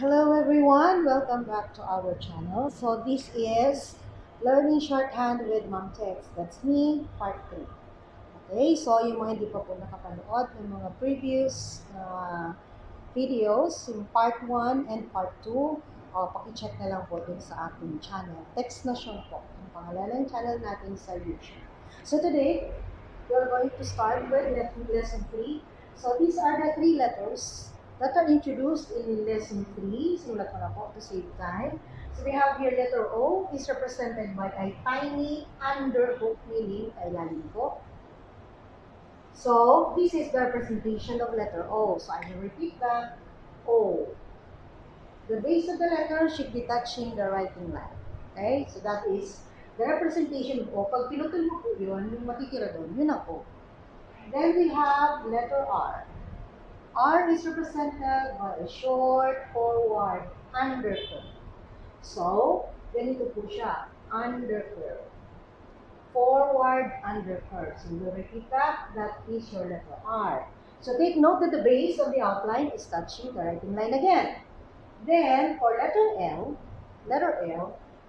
Hello everyone, welcome back to our channel. So this is Learning Shorthand with Mam Teks. That's me, part 3. Okay, so yung mga hindi pa po nakapanood ng mga previous videos, yung part 1 and part 2, pakicheck na lang po dun sa ating channel. Text Nation po, ang pangalan ng channel natin sa YouTube. So today, we're going to start with lesson 3. So these are the 3 letters that are introduced in lesson 3. Simulat ko na po to save time. So we have here letter O is represented by a tiny underhook, meaning kailalim po. So this is the representation of letter O. So I will repeat that. O. The base of the letter should be touching the writing line. Okay? So that is the representation of O. Pag pinutol mo po yun, yung matitira doon, yun na po. Then we have letter R. R is represented by a short forward undercurve. So, ganito po siya, undercurve. Forward undercurve. So, we'll repeat that. That is your letter R. So, take note that the base of the outline is touching the writing line again. Then, for letter L,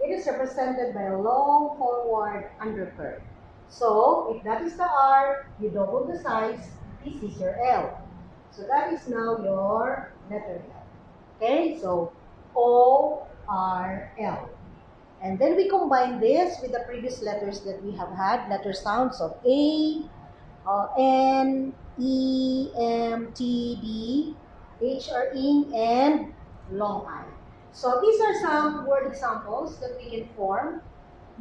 it is represented by a long forward undercurve. So, if that is the R, you double the size, this is your L. So that is now your letter L. Okay, so O-R-L. And then we combine this with the previous letters that we have had, letter sounds of A, N, E, M, T, D, H are in, and long I. So these are some word examples that we can form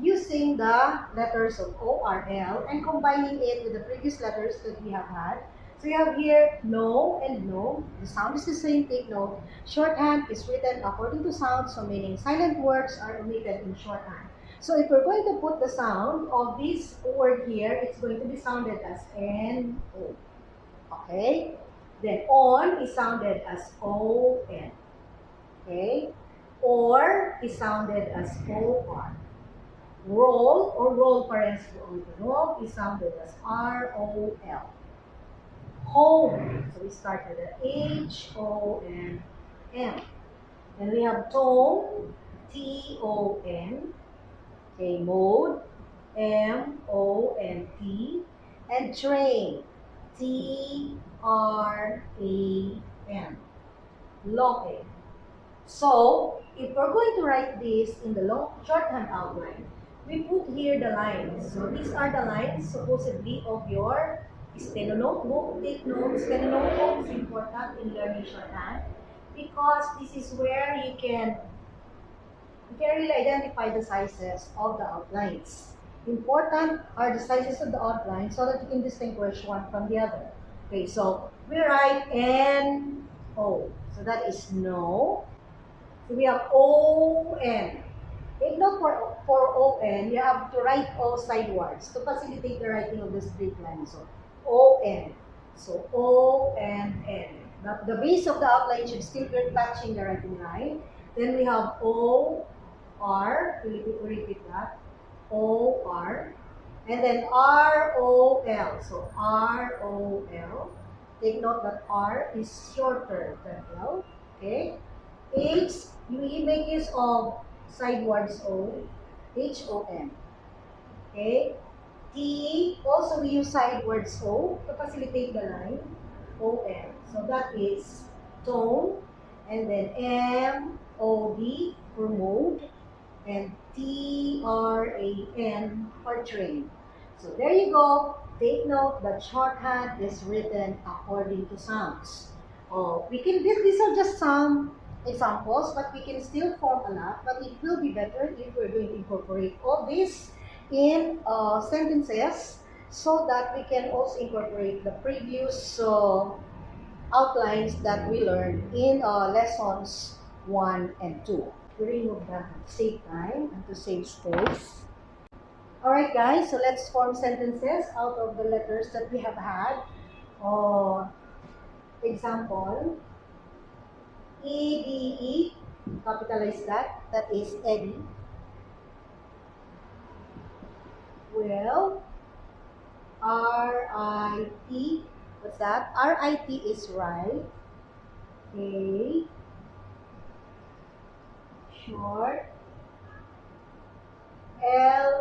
using the letters of O-R-L and combining it with the previous letters that we have had. So you have here no and no. The sound is the same, take note. Shorthand is written according to sound, so meaning silent words are omitted in shorthand. So if we're going to put the sound of this word here, it's going to be sounded as N-O. Okay? Then on is sounded as O-N. Okay? Or is sounded as O-R. Roll or roll parents roll is sounded as R-O-L. Home. So we start with the H-O-N-M. Then we have tone, T-O-N. Okay, mode, M-O-N-T. And train, T-R-A-N. Long A. So, if we're going to write this in the long shorthand outline, we put here the lines. So these are the lines supposedly of your steno notebook. Take notes. Steno notebook is important in learning shorthand because this is where you can really identify the sizes of the outlines. Important are the sizes of the outline so that you can distinguish one from the other. Okay, so we write N-O. So that is no. So we have O-N. Take note for O-N, you have to write O sidewards to facilitate the writing of the straight line. So O-N. So O-N-N. The base of the outline should still be touching the writing line. Then we have O-R. Repeat that. O-R. And then R-O-L. So R-O-L. Take note that R is shorter than L. Okay. H, you make use of sidewards O, H-O-N. Okay? T, also we use sidewards O to facilitate the line, O-N. So that is tone, and then M-O-D for mode, and T-R-A-N for train. So there you go. Take note that shorthand is written according to sounds. These are just some examples, but we can still form a lot, but it will be better if we're going to incorporate all this in sentences so that we can also incorporate the previous outlines that we learned in lessons 1 and 2. We remove that to save time and to save space. Alright guys, so let's form sentences out of the letters that we have had. Example, E-D-E, capitalize that, that is Eddie. Well, R-I-T, what's that? R-I-T is right. A,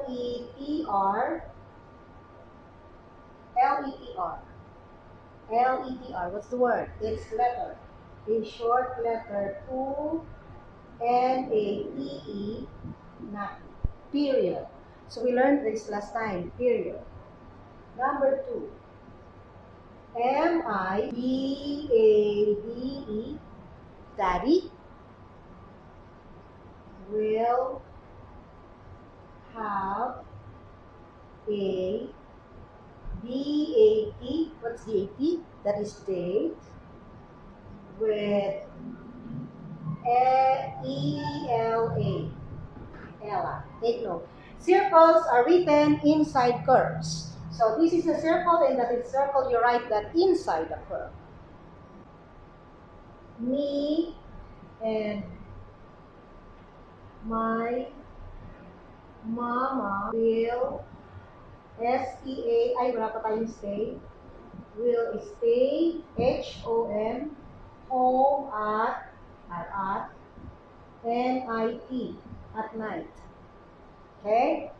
L-E-T-R. L-E-T-R. L-E-T-R. What's the word? It's letter. A short letter, 2, N-A-T-E, not period. So we learned this last time, period. Number 2, M-I-D-A-D-E, daddy, will have a D-A-T, what's D-A-T? That is date, with E-L-A, Ella. Take note. Circles are written inside curves. So this is a circle, and that is circle, you write that inside the curve. Me and my mama will S-E-A, ay wala pa tayong stay, will stay, H-O-M, home at N-I-T, at night. Okay?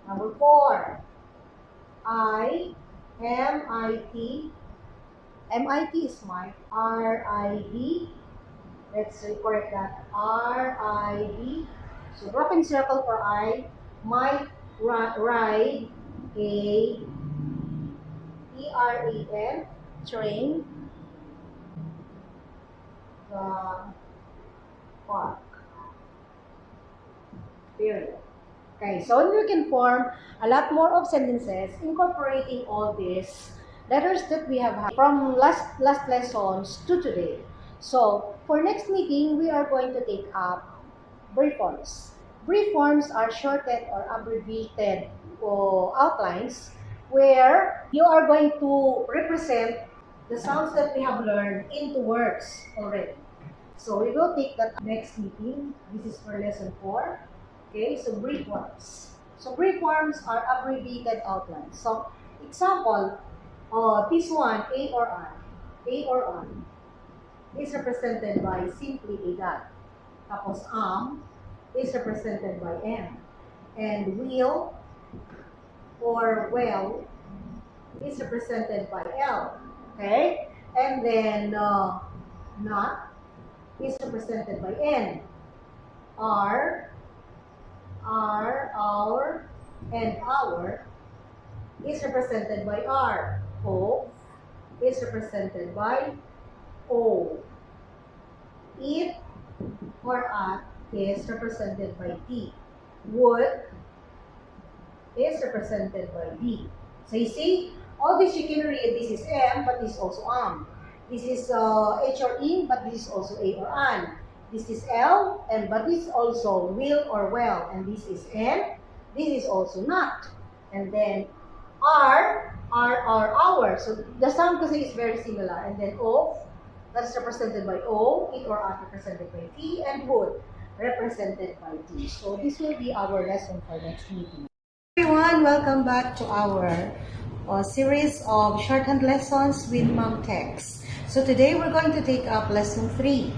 Number 4, M-I-T, M-I-T is smart, R-I-D, let's correct that, R-I-D, so drop in circle for I, might ride a T-R-A-N, train, the park. Period. Okay, so we can form a lot more of sentences incorporating all these letters that we have had from last lessons to today. So for next meeting, we are going to take up brief forms. Brief forms are shortened or abbreviated outlines where you are going to represent the sounds that we have learned into words already. So we will take that next meeting. This is for lesson 4. Okay, so brief forms. So brief forms are abbreviated outlines. So example, this one, A or R. A or R is represented by simply a dot. Tapos is represented by M. And will or well is represented by L. Okay? And then not is represented by N. R, our, and our is represented by R. O is represented by O. It or at is represented by T. Would is represented by D. So you see, all this you can read, this is M, but this is also This is H or in, but this is also A or an. This is L, and but this is also will or well, and this is N. This is also not. And then R, our. So the sound kasi is very similar. And then O, that's represented by O, it or at represented by T, and would represented by T. So this will be our lesson for next meeting. Everyone, welcome back to our series of shorthand lessons with Mam Teks. So today we're going to take up lesson 3.